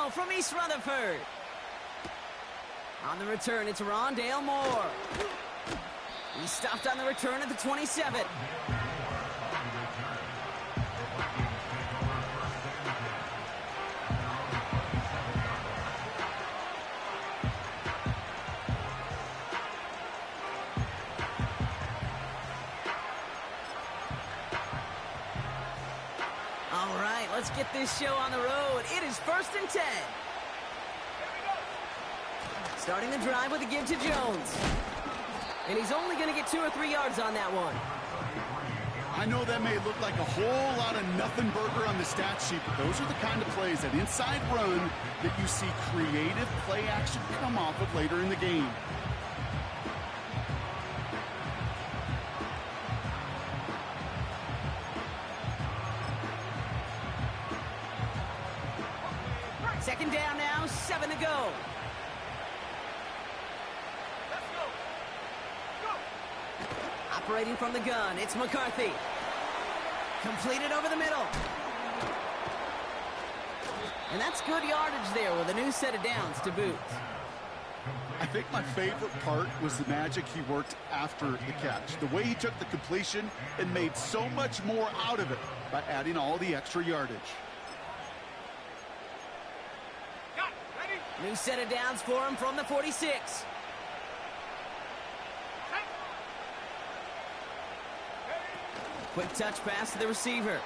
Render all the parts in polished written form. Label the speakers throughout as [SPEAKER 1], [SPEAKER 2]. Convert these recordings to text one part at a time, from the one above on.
[SPEAKER 1] now from East Rutherford. On the return, it's Rondale Moore. He stopped on the return at the 27. All right, let's get this show on the road. It is 1st and 10. Starting the drive with a give to Jones. And he's only going to get 2 or 3 yards on that one.
[SPEAKER 2] I know that may look like a whole lot of nothing burger on the stat sheet, but those are the kind of plays, that inside run, that you see creative play action come off of later in the game.
[SPEAKER 1] Second down now, 7 to go. Operating from the gun, it's McCarthy. Completed over the middle. And that's good yardage there with a new set of downs to boot.
[SPEAKER 2] I think my favorite part was the magic he worked after the catch. The way he took the completion and made so much more out of it by adding all the extra yardage.
[SPEAKER 1] New set of downs for him from the 46. Quick touch pass to the receiver.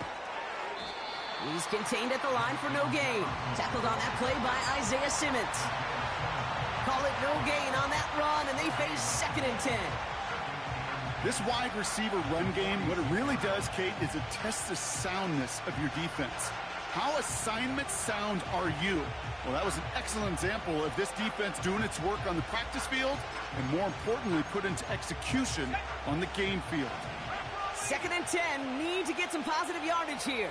[SPEAKER 1] He's contained at the line for no gain. Tackled on that play by Isaiah Simmons. Call it no gain on that run, and they face 2nd and 10.
[SPEAKER 2] This wide receiver run game, what it really does, Kate, is it tests the soundness of your defense. How assignment sound are you? Well, that was an excellent example of this defense doing its work on the practice field and, more importantly, put into execution on the game field.
[SPEAKER 1] 2nd and 10, need to get some positive yardage here.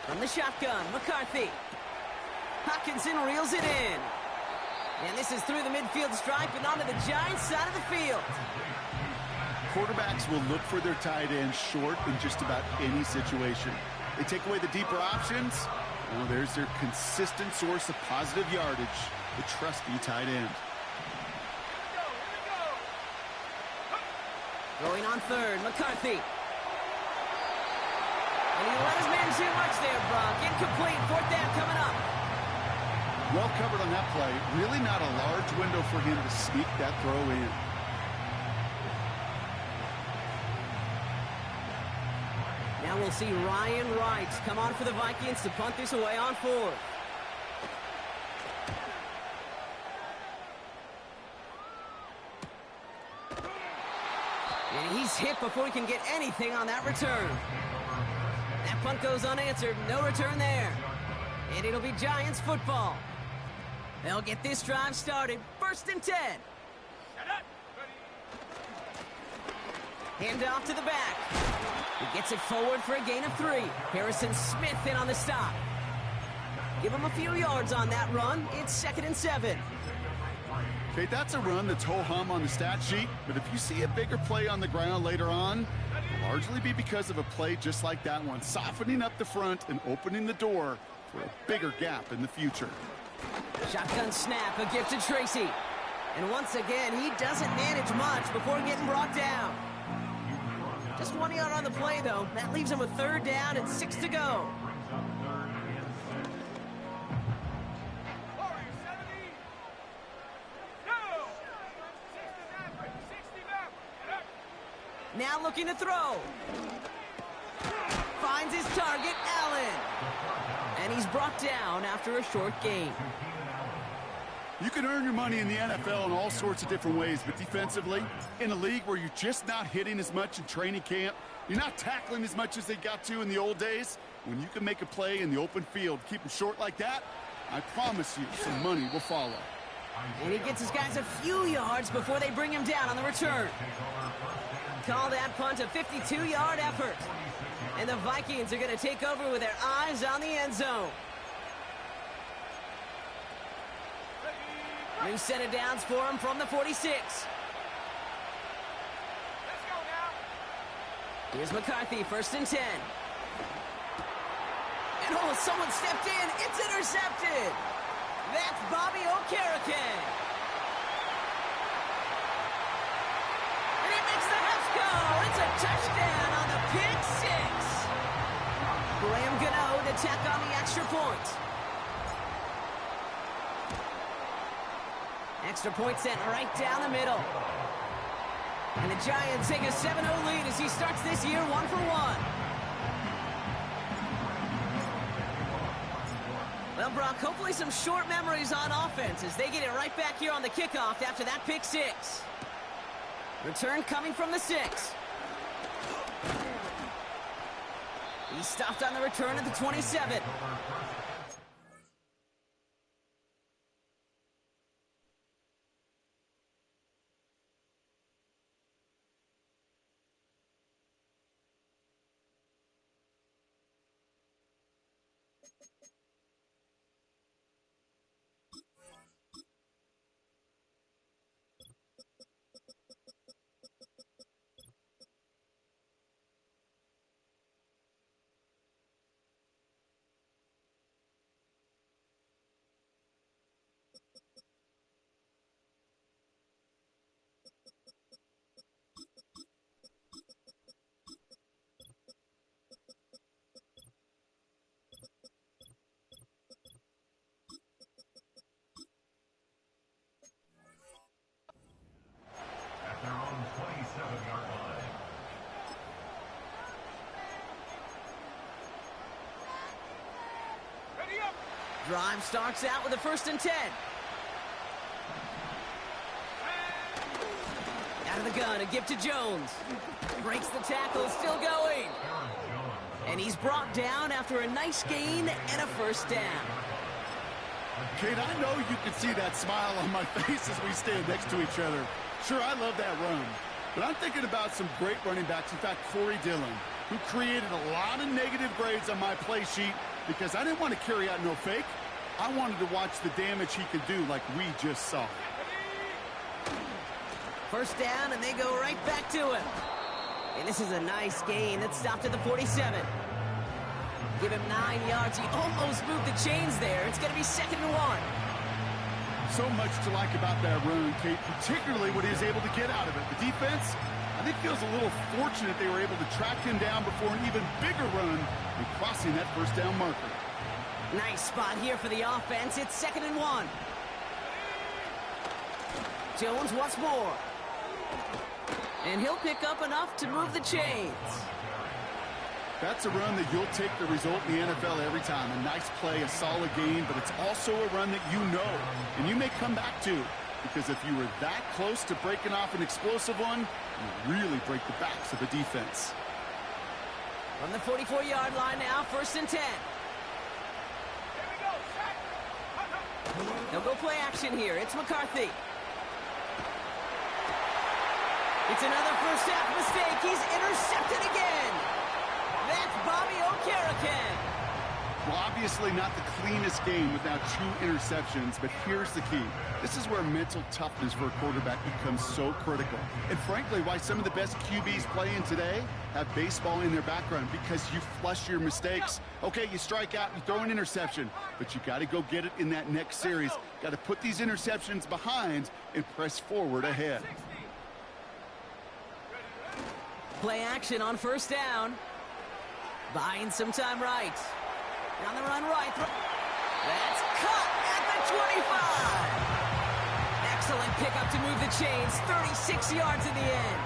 [SPEAKER 1] From the shotgun, McCarthy. Hockenson reels it in. And this is through the midfield stripe and onto the Giants side of the field.
[SPEAKER 2] Quarterbacks will look for their tight end short in just about any situation. They take away the deeper options. Well, there's their consistent source of positive yardage, the trusty tight end.
[SPEAKER 1] Going on 3rd, McCarthy. And he let his man too much there, Brock. Incomplete, 4th down coming up.
[SPEAKER 2] Well covered on that play. Really not a large window for him to sneak that throw in.
[SPEAKER 1] Now we'll see Ryan Wright come on for the Vikings to punt this away on 4th. And he's hit before he can get anything on that return. That punt goes unanswered. No return there. And it'll be Giants football. They'll get this drive started. 1st and 10. Hand off to the back. He gets it forward for a gain of 3. Harrison Smith in on the stop. Give him a few yards on that run. It's 2nd and 7.
[SPEAKER 2] Okay, that's a run that's ho-hum on the stat sheet, but if you see a bigger play on the ground later on, it'll largely be because of a play just like that one, softening up the front and opening the door for a bigger gap in the future.
[SPEAKER 1] Shotgun snap, a gift to Tracy. And once again, he doesn't manage much before getting brought down. Just 1 yard on the play, though. That leaves him with 3rd down and 6 to go. Now looking to throw. Finds his target, Allen. And he's brought down after a short gain.
[SPEAKER 2] You can earn your money in the NFL in all sorts of different ways, but defensively, in a league where you're just not hitting as much in training camp, you're not tackling as much as they got to in the old days, when you can make a play in the open field, keep them short like that, I promise you some money will follow.
[SPEAKER 1] And he gets his guys a few yards before they bring him down on the return. Call that punt a 52-yard effort. And the Vikings are going to take over with their eyes on the end zone. New set of downs for him from the 46. Here's McCarthy, 1st and 10. And Oh, someone stepped in. It's intercepted. That's Bobby Okereke. And he makes the Heffs go. It's a touchdown on the pick six. Graham Gano to tack on the extra point. Extra point sent right down the middle. And the Giants take a 7-0 lead as he starts this year 1-for-1. Well, Brock, hopefully some short memories on offense as they get it right back here on the kickoff after that pick six. Return coming from the 6. He stopped on the return at the 27. Drive starts out with a 1st and 10. Out of the gun, a gift to Jones. Breaks the tackle, still going. And he's brought down after a nice gain and a 1st down.
[SPEAKER 2] Kate, I know you can see that smile on my face as we stand next to each other. Sure, I love that run. But I'm thinking about some great running backs. In fact, Corey Dillon, who created a lot of negative grades on my play sheet because I didn't want to carry out no fake. I wanted to watch the damage he could do like we just saw.
[SPEAKER 1] 1st down, and they go right back to him. And this is a nice gain that stopped at the 47. Give him 9 yards. He almost moved the chains there. It's going to be 2nd and 1.
[SPEAKER 2] So much to like about that run, Kate, particularly what he was able to get out of it. The defense, I think, feels a little fortunate they were able to track him down before an even bigger run and crossing that 1st down marker.
[SPEAKER 1] Nice spot here for the offense. It's 2nd and 1. Jones once more. And he'll pick up enough to move the chains.
[SPEAKER 2] That's a run that you'll take the result in the NFL every time. A nice play, a solid game, but it's also a run that you know and you may come back to, because if you were that close to breaking off an explosive one, you really break the backs of the defense.
[SPEAKER 1] From the 44-yard line now, 1st and 10. They'll go play action here. It's McCarthy. It's another 1st half mistake. He's intercepted again. That's Bobby Okereke.
[SPEAKER 2] Well, obviously not the cleanest game without 2 interceptions, but here's the key. This is where mental toughness for a quarterback becomes so critical. And frankly, why some of the best QBs playing today have baseball in their background, because you flush your mistakes. Okay, you strike out, you throw an interception, but you got to go get it in that next series. Got to put these interceptions behind and press forward ahead.
[SPEAKER 1] Play action on 1st down. Buying some time right. On the run right. That's cut at the 25. Excellent pickup to move the chains. 36 yards in the end.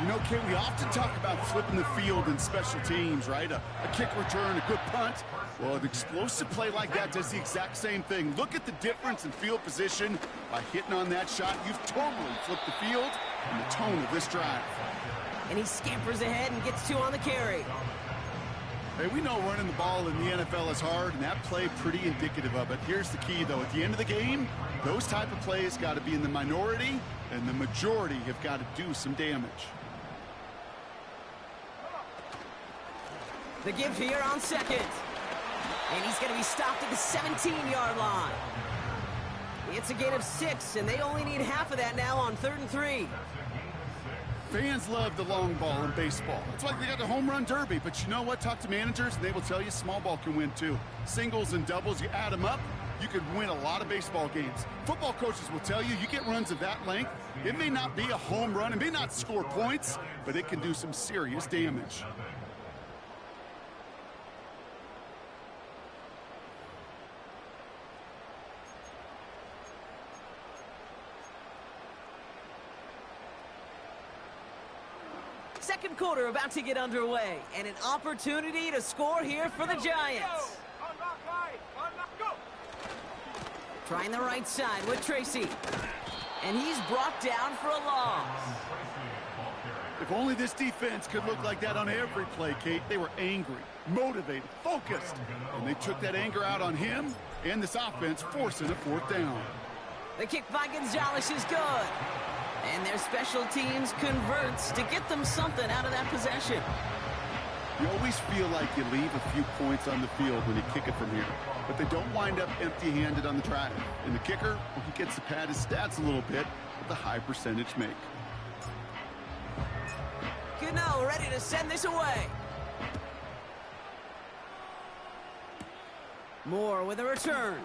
[SPEAKER 2] You know, Kate, we often talk about flipping the field in special teams, right? A kick return, a good punt. Well, an explosive play like that does the exact same thing. Look at the difference in field position. By hitting on that shot, you've totally flipped the field and the tone of this drive.
[SPEAKER 1] And he scampers ahead and gets 2 on the carry.
[SPEAKER 2] Hey, we know running the ball in the NFL is hard, and that play pretty indicative of it. Here's the key, though. At the end of the game, those type of plays got to be in the minority, and the majority have got to do some damage.
[SPEAKER 1] The give here on 2nd. And he's going to be stopped at the 17-yard line. It's a gain of 6, and they only need half of that now on 3rd and 3.
[SPEAKER 2] Fans love the long ball in baseball. It's like they got the home run derby. But you know what? Talk to managers, and they will tell you small ball can win too. Singles and doubles, you add them up, you could win a lot of baseball games. Football coaches will tell you get runs of that length. It may not be a home run. It may not score points, but it can do some serious damage.
[SPEAKER 1] Second quarter about to get underway, and an opportunity to score here for the Giants. Trying the right side with Tracy. And he's brought down for a loss.
[SPEAKER 2] If only this defense could look like that on every play, Kate. They were angry, motivated, focused. And they took that anger out on him and this offense, forcing a fourth down.
[SPEAKER 1] The kick by Gonzalez is good. And their special teams converts to get them something out of that possession.
[SPEAKER 2] You always feel like you leave a few points on the field when you kick it from here. But they don't wind up empty-handed on the drive. And the kicker, well, he gets to pad his stats a little bit with a high percentage make.
[SPEAKER 1] Gano ready to send this away. Moore with a return.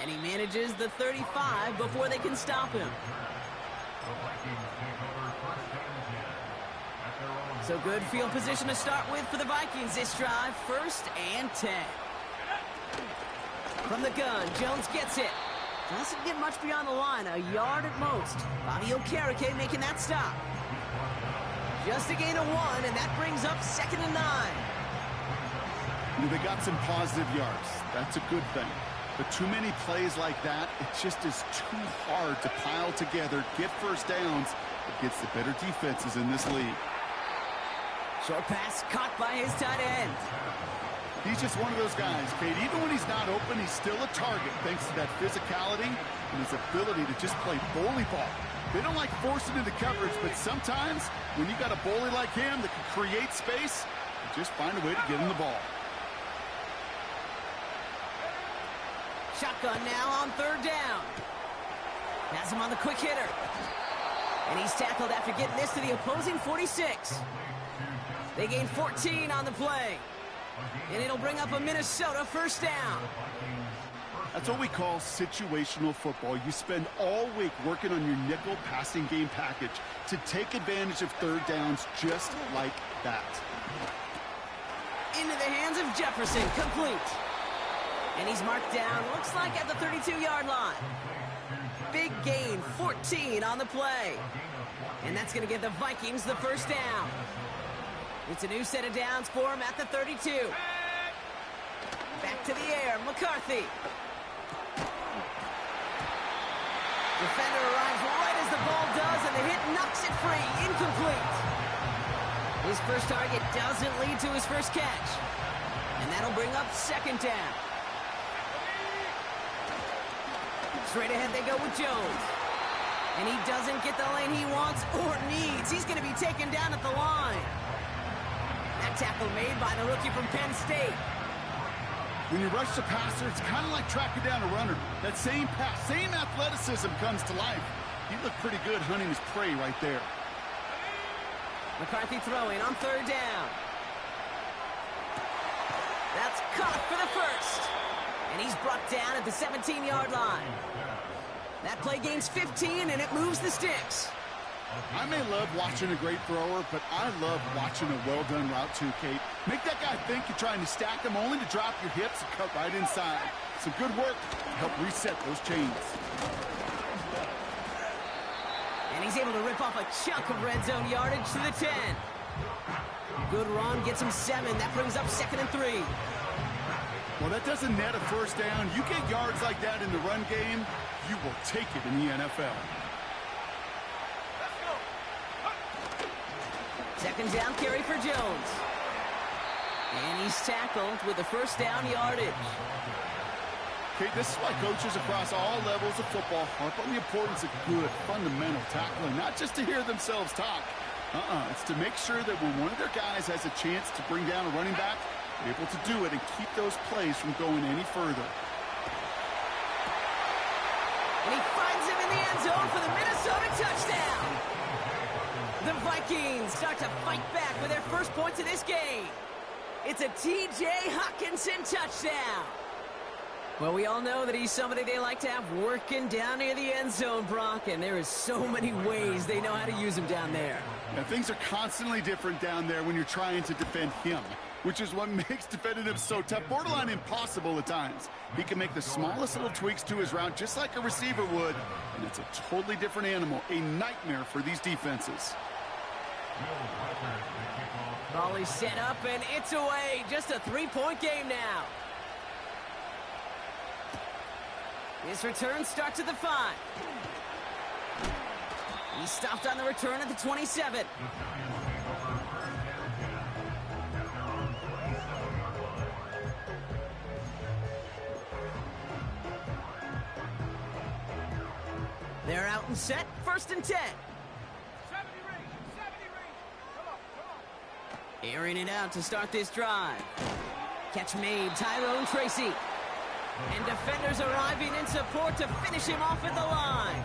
[SPEAKER 1] And he manages the 35 before they can stop him. So good field position to start with for the Vikings this drive. 1st and 10. From the gun, Jones gets it. Doesn't get much beyond the line, a yard at most. Bobby Okereke making that stop. Just a gain of 1, and that brings up 2nd and 9.
[SPEAKER 2] They got some positive yards. That's a good thing. But too many plays like that, it just is too hard to pile together, get first downs against the better defenses in this league.
[SPEAKER 1] Short pass caught by his tight end.
[SPEAKER 2] He's just one of those guys, Kate. Even when he's not open, he's still a target thanks to that physicality and his ability to just play bully ball. They don't like forcing into coverage, but sometimes when you got a bully like him that can create space, you just find a way to get him the ball.
[SPEAKER 1] Shotgun now on 3rd down. Has him on the quick hitter. And he's tackled after getting this to the opposing 46. They gain 14 on the play. And it'll bring up a Minnesota 1st down.
[SPEAKER 2] That's what we call situational football. You spend all week working on your nickel passing game package to take advantage of 3rd downs just like that.
[SPEAKER 1] Into the hands of Jefferson, complete. And he's marked down, looks like at the 32-yard line. Big gain, 14 on the play. And that's going to give the Vikings the 1st down. It's a new set of downs for him at the 32. Back to the air, McCarthy. Defender arrives right as the ball does, and the hit knocks it free, incomplete. His first target doesn't lead to his first catch. And that'll bring up 2nd down. Straight ahead they go with Jones. And he doesn't get the lane he wants or needs. He's going to be taken down at the line. That tackle made by the rookie from Penn State.
[SPEAKER 2] When you rush the passer, it's kind of like tracking down a runner. That same pass, same athleticism comes to life. He looked pretty good hunting his prey right there.
[SPEAKER 1] McCarthy throwing on 3rd down. That's caught for the 1st. And he's brought down at the 17-yard line. That play gains 15, and it moves the sticks.
[SPEAKER 2] I may love watching a great thrower, but I love watching a well-done route too, Kate. Make that guy think you're trying to stack him only to drop your hips and cut right inside. Some good work to help reset those chains.
[SPEAKER 1] And he's able to rip off a chunk of red zone yardage to the 10. Good run, gets him 7. That brings up 2nd and 3.
[SPEAKER 2] Well, that doesn't net a 1st down. You get yards like that in the run game, you will take it in the NFL.
[SPEAKER 1] 2nd down carry for Jones. And he's tackled with the 1st down yardage.
[SPEAKER 2] Okay, this is why coaches across all levels of football harp on the importance of good, fundamental tackling, not just to hear themselves talk. It's to make sure that when one of their guys has a chance to bring down a running back, they're able to do it and keep those plays from going any further.
[SPEAKER 1] And he finds him in the end zone for the Minnesota touchdown. The Vikings start to fight back with their first points of this game. It's a T.J. Hockenson touchdown. Well, we all know that he's somebody they like to have working down near the end zone, Brock, and there is so many ways they know how to use him down there.
[SPEAKER 2] Yeah, things are constantly different down there when you're trying to defend him, which is what makes defending him so tough, borderline impossible at times. He can make the smallest little tweaks to his route just like a receiver would, and it's a totally different animal, a nightmare for these defenses.
[SPEAKER 1] Ball is set up, and it's away. Just a three-point game now. His return starts at the 5. He stopped on the return at the 27. They're out and set. 1st and 10. Airing it out to start this drive. Catch made, Tyrone Tracy. And defenders arriving in support to finish him off at the line.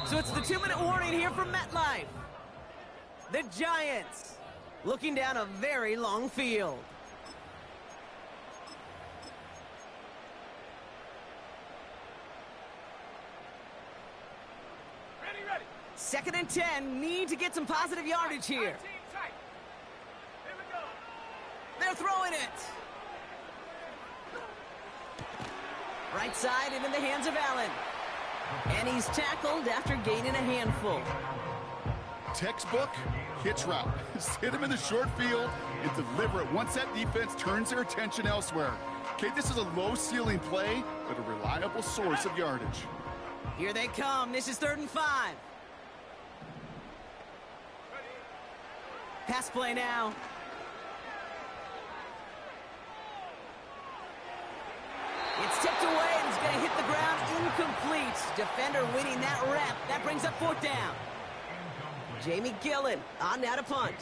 [SPEAKER 1] So it's the 2-minute warning here from MetLife. The Giants looking down a very long field. Ready. 2nd and 10. Need to get some positive yardage here. They're throwing it. Right side and in the hands of Allen. And he's tackled after gaining a handful.
[SPEAKER 2] Textbook hitch route. Just hit him in the short field and deliver it once that defense turns their attention elsewhere. Okay, this is a low ceiling play, but a reliable source of yardage.
[SPEAKER 1] Here they come. This is 3rd and 5. Pass play now. It's tipped away and it's going to hit the ground incomplete. Defender winning that rep. That brings up 4th down. Jamie Gillen on now to punt.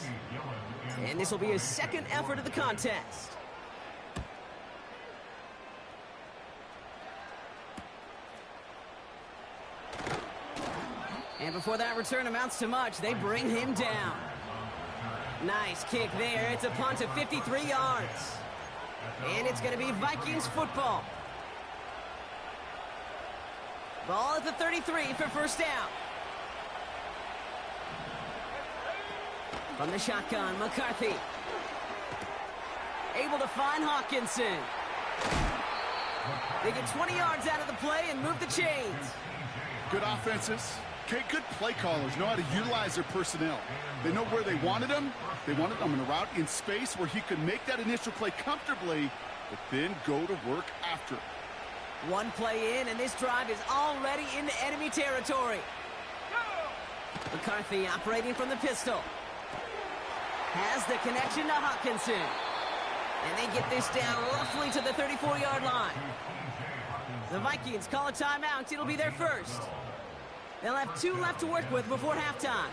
[SPEAKER 1] And this will be his 2nd effort of the contest. And before that return amounts to much, they bring him down. Nice kick there. It's a punt of 53 yards. And it's going to be Vikings football. Ball at the 33 for 1st down. From the shotgun, McCarthy. Able to find Hockenson. They get 20 yards out of the play and move the chains.
[SPEAKER 2] Good offenses. Okay, good play callers know how to utilize their personnel. They know where they wanted him. They wanted him in a route in space where he could make that initial play comfortably, but then go to work after.
[SPEAKER 1] One play in, and this drive is already into enemy territory. McCarthy operating from the pistol. Has the connection to Hockenson. And they get this down roughly to the 34-yard line. The Vikings call a timeout. It'll be their first. They'll have 2 left to work with before halftime.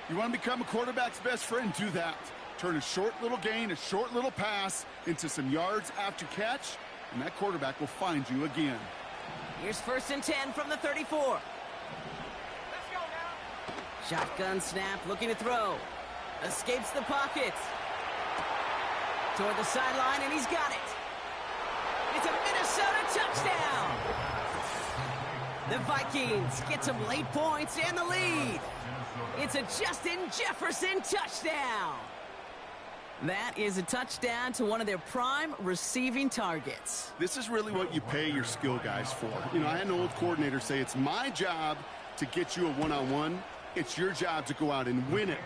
[SPEAKER 2] You want to become a quarterback's best friend? Do that. Turn a short little gain, a short little pass into some yards after catch, and that quarterback will find you again.
[SPEAKER 1] Here's 1st and 10 from the 34. Let's go now. Shotgun snap, looking to throw. Escapes the pocket. Toward the sideline, and he's got it. It's a Minnesota touchdown. The Vikings get some late points and the lead. It's a Justin Jefferson touchdown. That is a touchdown to one of their prime receiving targets.
[SPEAKER 2] This is really what you pay your skill guys for. You know, I had an old coordinator say it's my job to get you a one-on-one. It's your job to go out and win it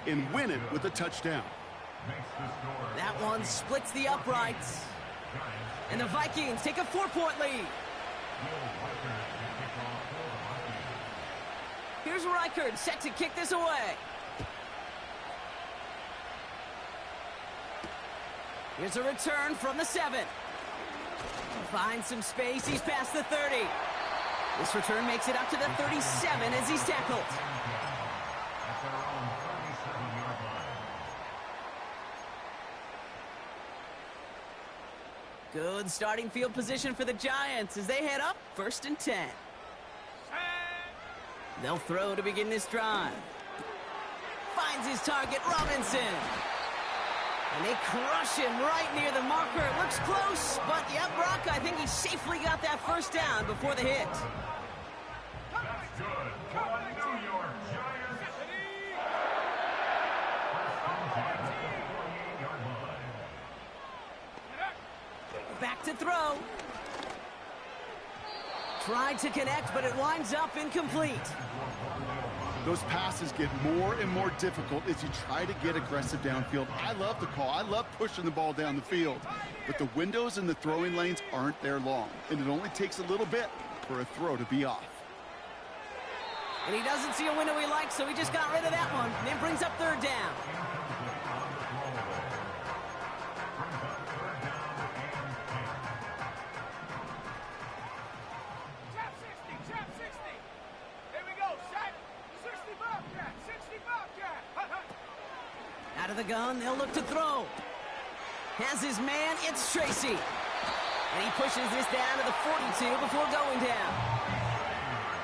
[SPEAKER 2] with a touchdown.
[SPEAKER 1] That one splits the uprights. And the Vikings take a 4-point lead. Here's Reichard set to kick this away. Here's a return from the 7. Finds some space. He's past the 30. This return makes it up to the 37 as he's tackled. Good starting field position for the Giants as they head up 1st and 10. They'll throw to begin this drive. Finds his target, Robinson. And they crush him right near the marker. It looks close, but yep, Brock, I think he safely got that first down before the hit.
[SPEAKER 3] That's good. Come on, New York Giants.
[SPEAKER 1] Back to throw. Tried to connect, but it winds up incomplete.
[SPEAKER 2] Those passes get more and more difficult as you try to get aggressive downfield. I love the call. I love pushing the ball down the field. But the windows in the throwing lanes aren't there long, and it only takes a little bit for a throw to be off.
[SPEAKER 1] And he doesn't see a window he likes, so he just got rid of that one. And then brings up 3rd down. Out of the gun, they'll look to throw. Has his man, it's Tracy. And he pushes this down to the 42 before going down.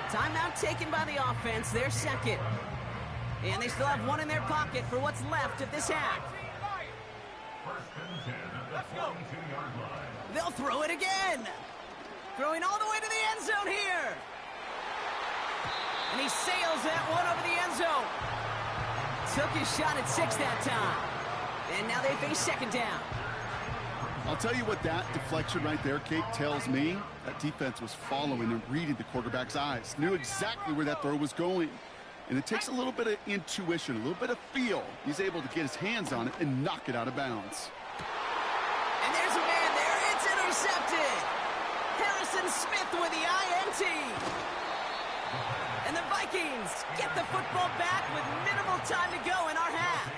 [SPEAKER 1] Timeout taken by the offense, their second. And they still have one in their pocket for what's left of this half.
[SPEAKER 3] Let's go. 42-yard line.
[SPEAKER 1] They'll throw it again. Throwing all the way to the end zone here. And he sails that one over the end zone. Took his shot at 6 that time. And now they face 2nd down.
[SPEAKER 2] I'll tell you what that deflection right there, Kate, tells me. That defense was following and reading the quarterback's eyes. Knew exactly where that throw was going. And it takes a little bit of intuition, a little bit of feel. He's able to get his hands on it and knock it out of bounds.
[SPEAKER 1] And there's a man there. It's intercepted. Harrison Smith with the INT. And the Vikings get the football back with minimal time to go in our half.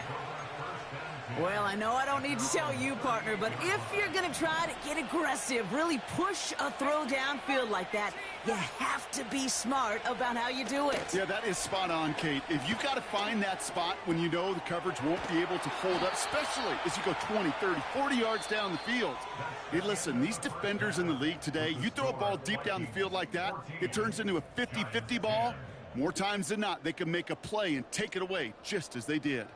[SPEAKER 1] Well, I know I don't need to tell you, partner, but if you're going to try to get aggressive, really push a throw downfield like that, you have to be smart about how you do it.
[SPEAKER 2] Yeah, that is spot on, Kate. If you've got to find that spot when you know the coverage won't be able to hold up, especially as you go 20, 30, 40 yards down the field. Hey, listen, these defenders in the league today, you throw a ball deep down the field like that, it turns into a 50-50 ball. More times than not, they can make a play and take it away, just as they did.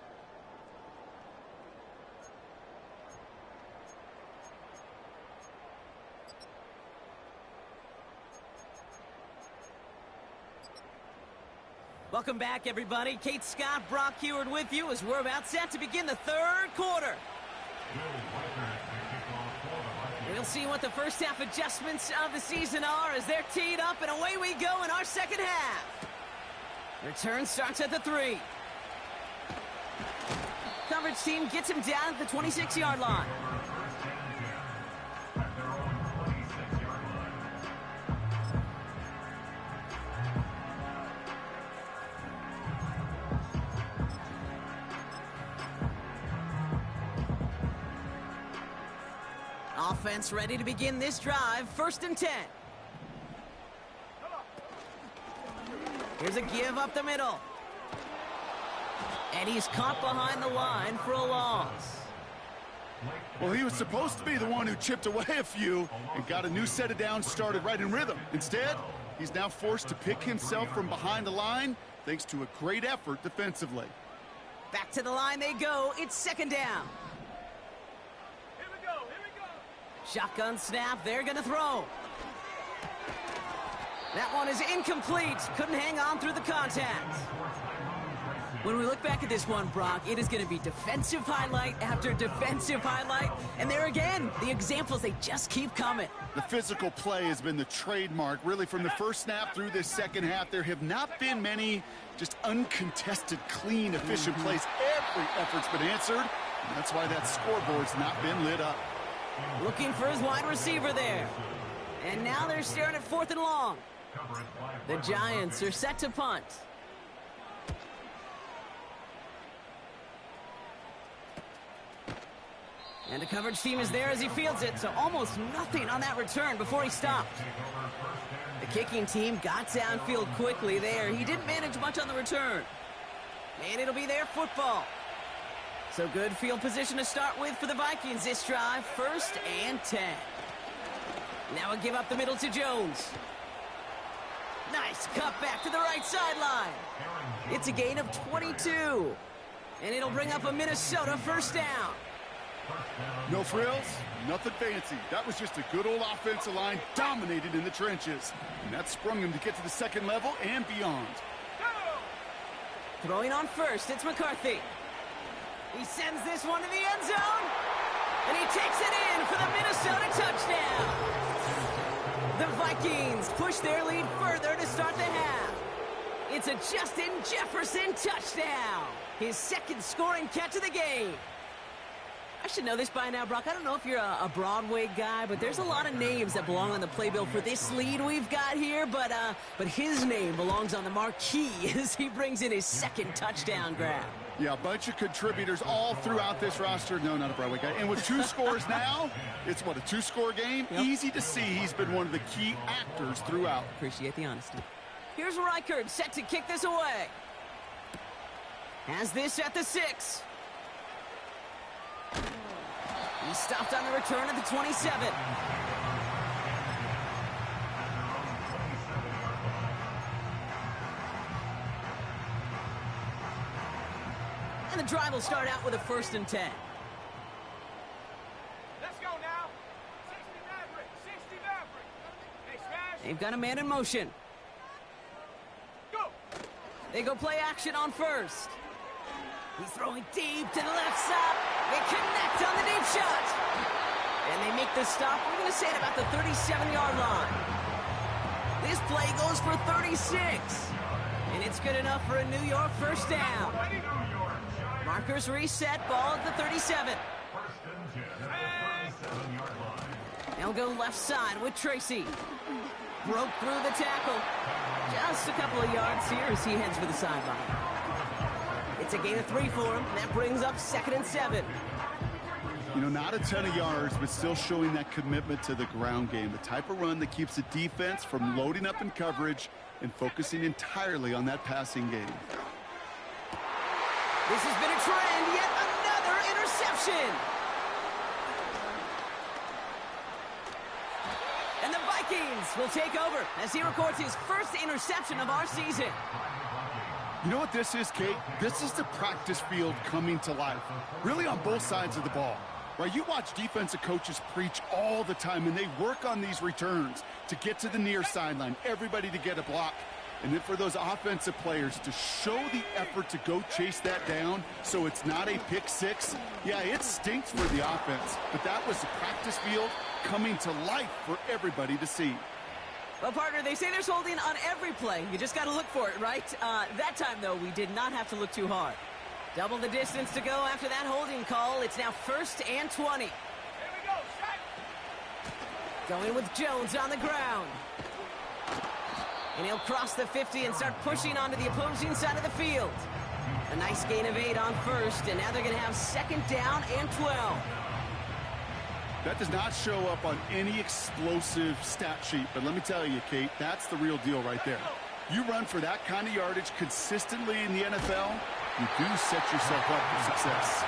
[SPEAKER 1] Welcome back, everybody. Kate Scott, Brock Heward with you as we're about set to begin the 3rd quarter. We'll see what the first half adjustments of the season are as they're teed up, and away we go in our 2nd half. Return starts at the 3. Coverage team gets him down at the 26-yard line. Offense ready to begin this drive. 1st and 10. Here's a give up the middle. And he's caught behind the line for a loss.
[SPEAKER 2] Well, he was supposed to be the one who chipped away a few and got a new set of downs started right in rhythm. Instead, he's now forced to pick himself from behind the line thanks to a great effort defensively.
[SPEAKER 1] Back to the line they go. It's 2nd down. Shotgun snap, they're going to throw. That one is incomplete. Couldn't hang on through the contact. When we look back at this one, Brock, it is going to be defensive highlight after defensive highlight. And there again, the examples, they just keep coming.
[SPEAKER 2] The physical play has been the trademark, really, from the first snap through this 2nd half. There have not been many just uncontested, clean, efficient plays. Every effort's been answered, and that's why that scoreboard's not been lit up.
[SPEAKER 1] Looking for his wide receiver there. And now they're staring at 4th and long. The Giants are set to punt. And the coverage team is there as he fields it, so almost nothing on that return before he stopped. The kicking team got downfield quickly there. He didn't manage much on the return. And it'll be their football. So good field position to start with for the Vikings this drive. 1st and 10. Now a give up the middle to Jones. Nice cut back to the right sideline. It's a gain of 22. And it'll bring up a Minnesota 1st down.
[SPEAKER 2] No frills, nothing fancy. That was just a good old offensive line dominated in the trenches. And that sprung him to get to the 2nd level and beyond.
[SPEAKER 1] Throwing on 1st, it's McCarthy. He sends this one to the end zone. And he takes it in for the Minnesota touchdown. The Vikings push their lead further to start the half. It's a Justin Jefferson touchdown. His 2nd scoring catch of the game. I should know this by now, Brock. I don't know if you're a Broadway guy, but there's a lot of names that belong on the playbill for this lead we've got here. But his name belongs on the marquee as he brings in his 2nd touchdown grab.
[SPEAKER 2] Yeah, a bunch of contributors all throughout this roster. No, not a Broadway guy. And with 2 scores now, it's what, a 2-score game? Yep. Easy to see he's been one of the key actors throughout.
[SPEAKER 1] Appreciate the honesty. Here's Reichard set to kick this away. Has this at the 6. He stopped on the return at the 27. And the drive will start out with a 1st and 10.
[SPEAKER 3] Let's go now. 60 Maverick. 60 Maverick. Hey, Smash.
[SPEAKER 1] They've got a man in motion.
[SPEAKER 3] Go.
[SPEAKER 1] They go play action on 1st. He's throwing deep to the left side. They connect on the deep shot. And they make the stop. We're going to say it about the 37-yard line. This play goes for 36. And it's good enough for a New York 1st down. Markers reset, ball at the 37. They'll go left side with Tracy. Broke through the tackle. Just a couple of yards here as he heads for the sideline. It's a gain of 3 for him. That brings up 2nd and 7.
[SPEAKER 2] You know, not a ton of yards, but still showing that commitment to the ground game. The type of run that keeps the defense from loading up in coverage and focusing entirely on that passing game.
[SPEAKER 1] This has been a trend. Yet another interception. And the Vikings will take over as he records his 1st interception of our season.
[SPEAKER 2] You know what this is, Kate? This is the practice field coming to life, really on both sides of the ball. Right, you watch defensive coaches preach all the time, and they work on these returns to get to the near sideline, everybody to get a block. And then for those offensive players to show the effort to go chase that down so it's not a pick 6, yeah, it stinks for the offense. But that was the practice field coming to life for everybody to see.
[SPEAKER 1] Well, partner, they say there's holding on every play. You just got to look for it, right? That time, though, we did not have to look too hard. Double the distance to go after that holding call. It's now 1st and 20.
[SPEAKER 3] Here we go, shot.
[SPEAKER 1] Going with Jones on the ground. And he'll cross the 50 and start pushing onto the opposing side of the field. A nice gain of 8 on 1st, and now they're going to have 2nd down and 12.
[SPEAKER 2] That does not show up on any explosive stat sheet, but let me tell you, Kate, that's the real deal right there. You run for that kind of yardage consistently in the NFL, you do set yourself up for success.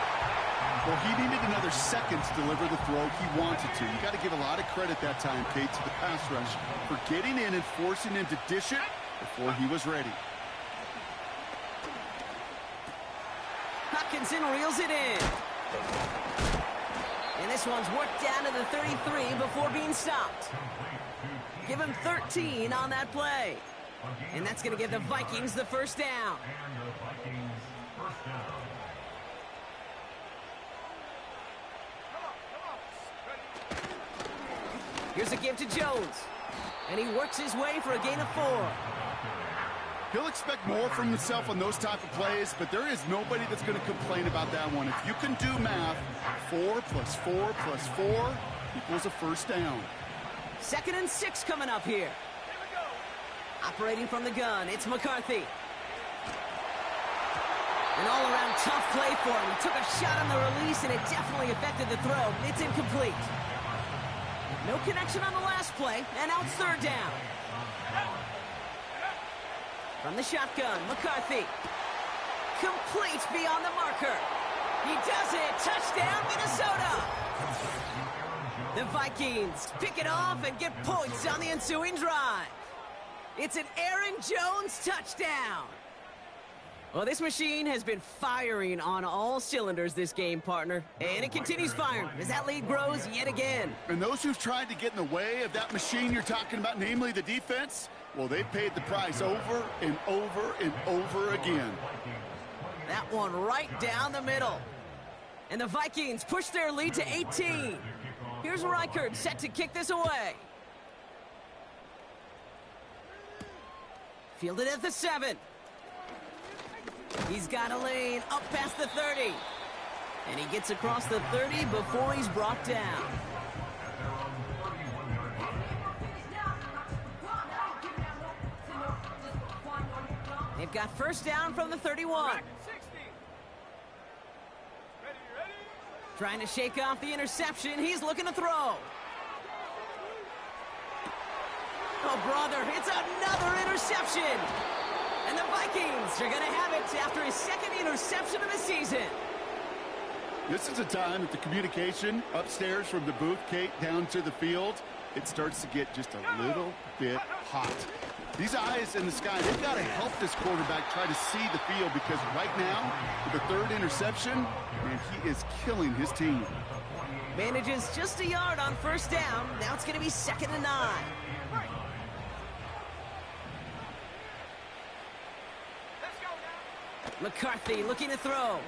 [SPEAKER 2] Well, he needed another 2nd to deliver the throw he wanted to. You got to give a lot of credit that time, Kate, to the pass rush for getting in and forcing him to dish it before he was ready.
[SPEAKER 1] Hutchinson reels it in. And this one's worked down to the 33 before being stopped. Give him 13 on that play. And that's going to give the Vikings the 1st down. Here's a give to Jones. And he works his way for a gain of 4.
[SPEAKER 2] He'll expect more from himself on those type of plays, but there is nobody that's going to complain about that one. If you can do math, 4 plus 4 plus 4 equals a 1st down.
[SPEAKER 1] 2nd and 6 coming up here. Operating from the gun, it's McCarthy. An all-around tough play for him. He took a shot on the release, and it definitely affected the throw. It's incomplete. No connection on the last play, and now it's 3rd down. From the shotgun, McCarthy. Complete beyond the marker. He does it! Touchdown, Minnesota! The Vikings pick it off and get points on the ensuing drive. It's an Aaron Jones touchdown. Well, this machine has been firing on all cylinders this game, partner. And it continues firing as that lead grows yet again.
[SPEAKER 2] And those who've tried to get in the way of that machine you're talking about, namely the defense, well, they've paid the price over and over and over again.
[SPEAKER 1] That one right down the middle. And the Vikings push their lead to 18. Here's Reichert set to kick this away. Fielded at the 7. He's got a lane up past the 30. And he gets across the 30 before he's brought down. They've got first down from the 31. Trying to shake off the interception. He's looking to throw. Oh, brother, it's another interception. And the Vikings are going to have it after his second interception of the season.
[SPEAKER 2] This is a time that the communication upstairs from the booth, Kate, down to the field, it starts to get just a little bit hot. These eyes in the sky, they've got to help this quarterback try to see the field, because right now, with the third interception, man, he is killing his team.
[SPEAKER 1] Manages just a yard on first down. Now it's going to be 2nd and 9. McCarthy looking to throw.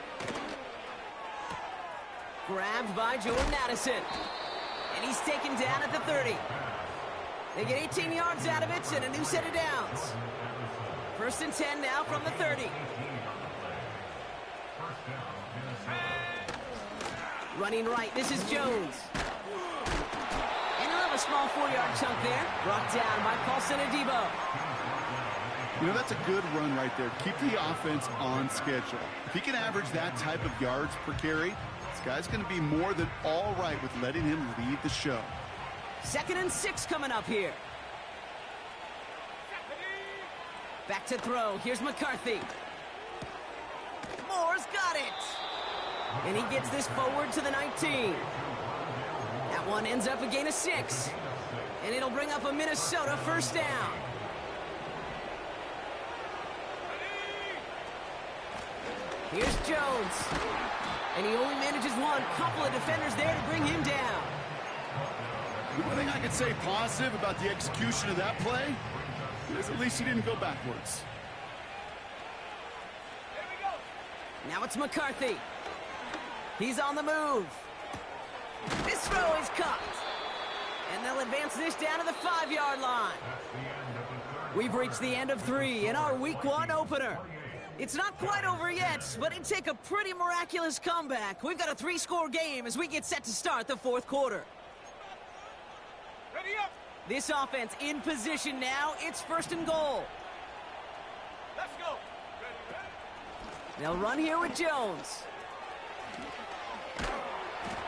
[SPEAKER 1] Grabbed by Jordan Addison. And he's taken down at the 30. They get 18 yards out of it and a new set of downs. 1st and 10 now from the 30. Running right, this is Jones. And he'll have a small 4-yard chunk there. Brought down by Paulson Adebo.
[SPEAKER 2] You know, that's a good run right there. Keep the offense on schedule. If he can average that type of yards per carry, this guy's going to be more than all right with letting him lead the show.
[SPEAKER 1] 2nd and 6 coming up here. Back to throw. Here's McCarthy. Moore's got it. And he gets this forward to the 19. That one ends up a gain of 6. And it'll bring up a Minnesota first down. Here's Jones. And he only manages one. Couple of defenders there to bring him down.
[SPEAKER 2] The one thing I could say positive about the execution of that play is at least he didn't go backwards.
[SPEAKER 1] Now it's McCarthy. He's on the move. This throw is caught. And they'll advance this down to the 5-yard line. We've reached the end of 3 in our Week 1 opener. It's not quite over yet, but it'd take a pretty miraculous comeback. We've got a 3-score game as we get set to start the 4th quarter.
[SPEAKER 4] Ready up.
[SPEAKER 1] This offense in position now. It's 1st and goal.
[SPEAKER 4] Let's go. Ready.
[SPEAKER 1] They'll run here with Jones.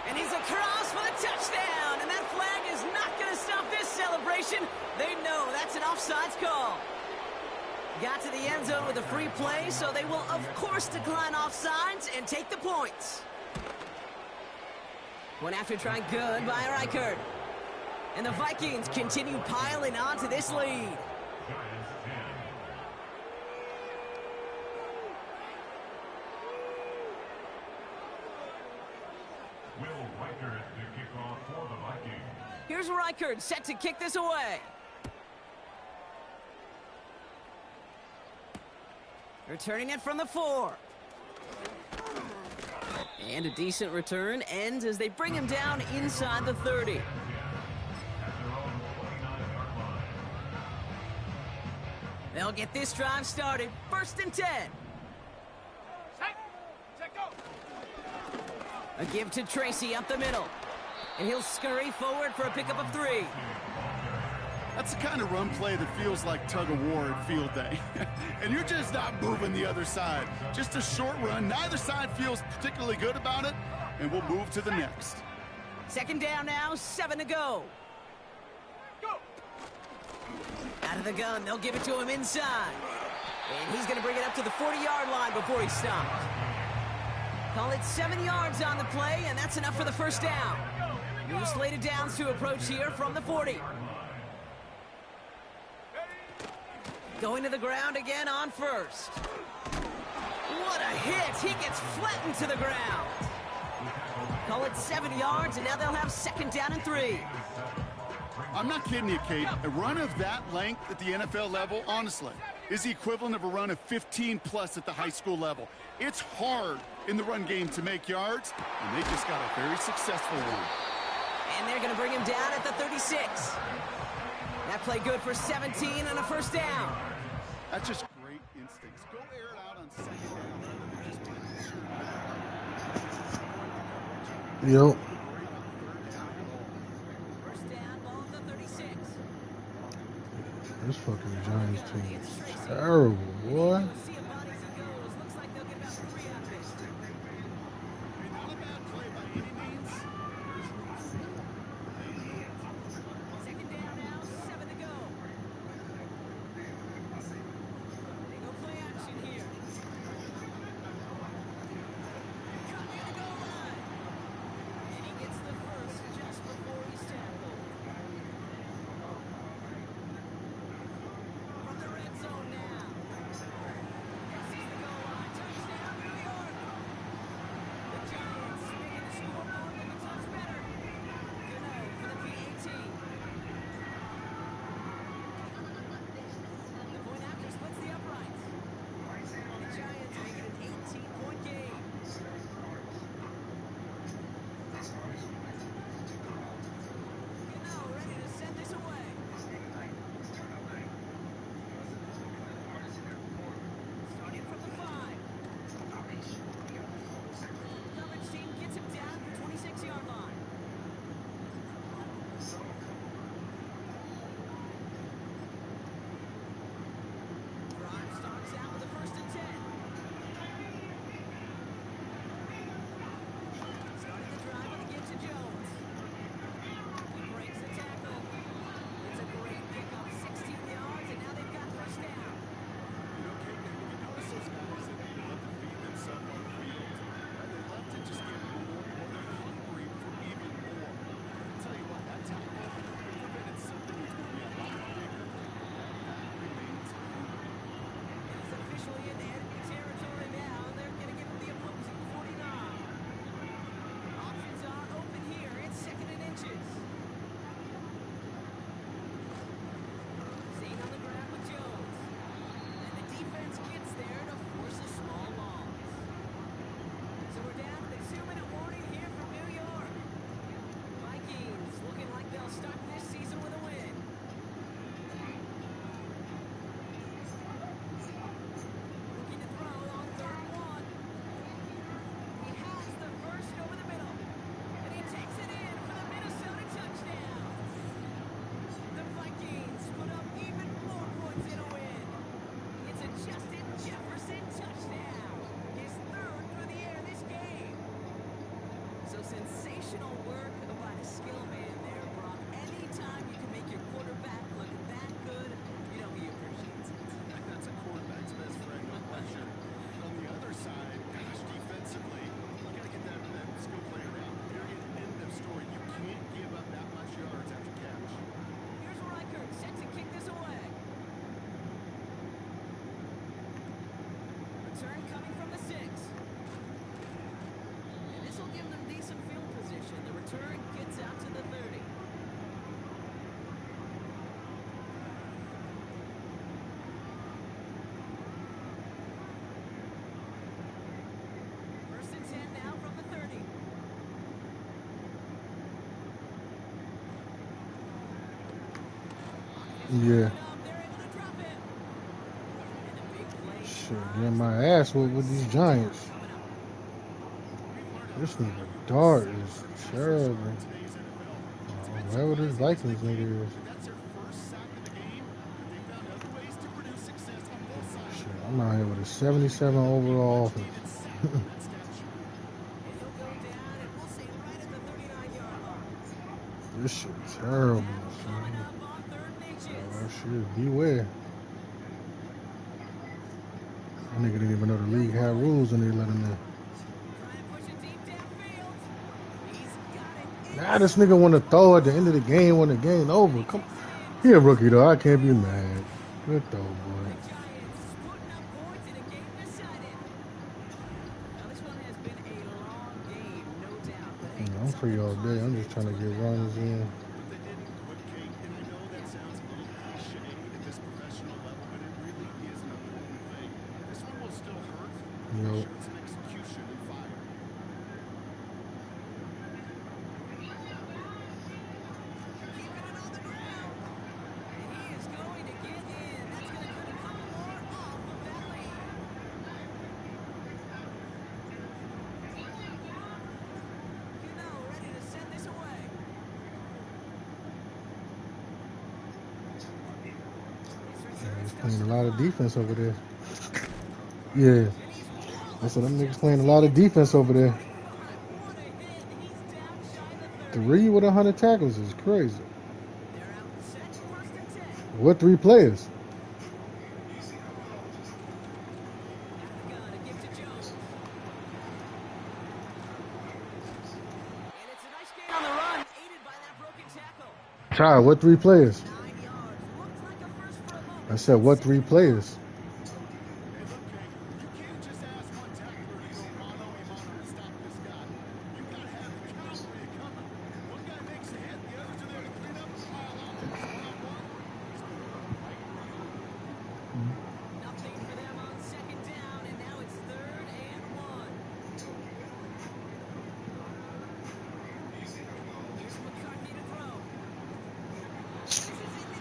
[SPEAKER 1] And he's across for the touchdown. And that flag is not going to stop this celebration. They know that's an offsides call. Got to the end zone with a free play, so they will, of course, decline offsides and take the points. One after trying good by Reichert. And the Vikings continue piling on to this lead.
[SPEAKER 3] Will Reichert to kick off for the Vikings.
[SPEAKER 1] Here's Reichert set to kick this away. Returning it from the 4. And a decent return ends as they bring him down inside the 30. They'll get this drive started. 1st and 10.
[SPEAKER 4] Set, go.
[SPEAKER 1] A give to Tracy up the middle. And he'll scurry forward for a pickup of 3.
[SPEAKER 2] That's the kind of run play that feels like tug-of-war at field day. And you're just not moving the other side. Just a short run. Neither side feels particularly good about it. And we'll move to the next.
[SPEAKER 1] 2nd down now, 7 to go.
[SPEAKER 4] Go.
[SPEAKER 1] Out of the gun, they'll give it to him inside. And he's going to bring it up to the 40-yard line before he's stopped. Call it 7 yards on the play, and that's enough for the first down. New slated downs to approach here from the 40. Going to the ground again on first. What a hit! He gets flattened to the ground. Call it 7 yards, and now they'll have second down and 3.
[SPEAKER 2] I'm not kidding you, Kate. A run of that length at the NFL level, honestly, is the equivalent of a run of 15-plus at the high school level. It's hard in the run game to make yards, and they just got a very successful one.
[SPEAKER 1] And they're going to bring him down at the 36. That play good for 17 and a first down.
[SPEAKER 2] That's just great instincts. Go air it out on second down rather than just making sure.
[SPEAKER 5] Yep.
[SPEAKER 1] First down, ball at the 36.
[SPEAKER 5] This fucking Giants team is terrible, boy.
[SPEAKER 1] See a body as he goes. Looks like they'll get about 3 out of it.
[SPEAKER 2] Not a bad play by any means.
[SPEAKER 1] Second down now, 7 to go. They go play action here. Cut near the goal line. And he gets the first just before he's tackled. From the red zone now. Passes the goal line. Touchdown, New York. The Giants making the scoreboard look a touch better. Good night for the PAT. The point after splits the uprights. The Giants make it an 18-point game. Gano ready to send this away. Starting from the 5. Coverage team gets him down at the 26-yard line. Drive starts out with a 1st and 10. Starting the drive with a give to Jones. He breaks the tackle. It's a great pickup, 16 yards, and now they've got first down.
[SPEAKER 2] You know, Kate, you notice those guys that need to let them feed themselves on the field. They love to just get more hungry for even more. I'll tell you what, that tackle prevented something that's going to be a lot bigger. That remains human.
[SPEAKER 1] He's officially in enemy territory now. They're going to give him the opposing 49. Options are open here. It's 2nd and inches. Staying on the ground with Jones. And the defense gets there to force a small loss. So we're down to the 2-minute warning here from New York. Vikings looking like they'll start this season with a win. Looking to throw on 3rd and 1. He has the first over the middle. And he takes it in for the Minnesota touchdown. The Vikings put up even more points in a win. It's a Justin Jefferson touchdown. His 3rd through the air this game. So sensational work by the skill man there, Brock. Anytime you can make your quarterback look that good, you know he appreciates it.
[SPEAKER 2] That's a quarterback's best friend, no question. On the other side, gosh, defensively, you got to get that skill player down. Period. End of story. You can't give up that much yards after catch.
[SPEAKER 1] Here's Reichert, set to kick this away. Return coming from the 6. And this will give them decent field position. The return gets out to the 30. First and 10 now from the 30.
[SPEAKER 5] Yeah.
[SPEAKER 1] They're able to drop him. And a big play.
[SPEAKER 5] Shit, getting my ass with these Giants. This nigga Dart is terrible. Whoever this Vikings nigga is.
[SPEAKER 2] That's their first sack of the game, but they found other ways to produce success on both sides.
[SPEAKER 5] Shit, I'm out here with a 77 overall offense.
[SPEAKER 1] And he'll go down, and we'll say right at the 39-yard line.
[SPEAKER 5] This shit terrible,
[SPEAKER 1] Coming
[SPEAKER 5] son.
[SPEAKER 1] up on 3rd and inches.
[SPEAKER 5] Oh, shit, beware. That nigga didn't even know the league had rules and they let him in.
[SPEAKER 1] Trying
[SPEAKER 5] Now this nigga want to throw at the end of the game when the game over. Come, he a rookie though. I can't be mad. Good throw, boy. I'm free all day. I'm just trying to get runs in. Nope. He's playing a lot of defense over there. Yeah. That's what them niggas playing a lot of defense over there. 3 with 100 tackles is crazy. What 3 players? Child, what 3 players? I said, what 3 players?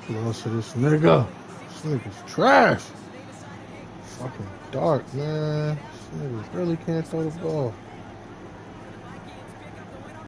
[SPEAKER 5] Lost to this nigga. This nigga's trash. Fucking dark, man. This nigga really can't throw the ball.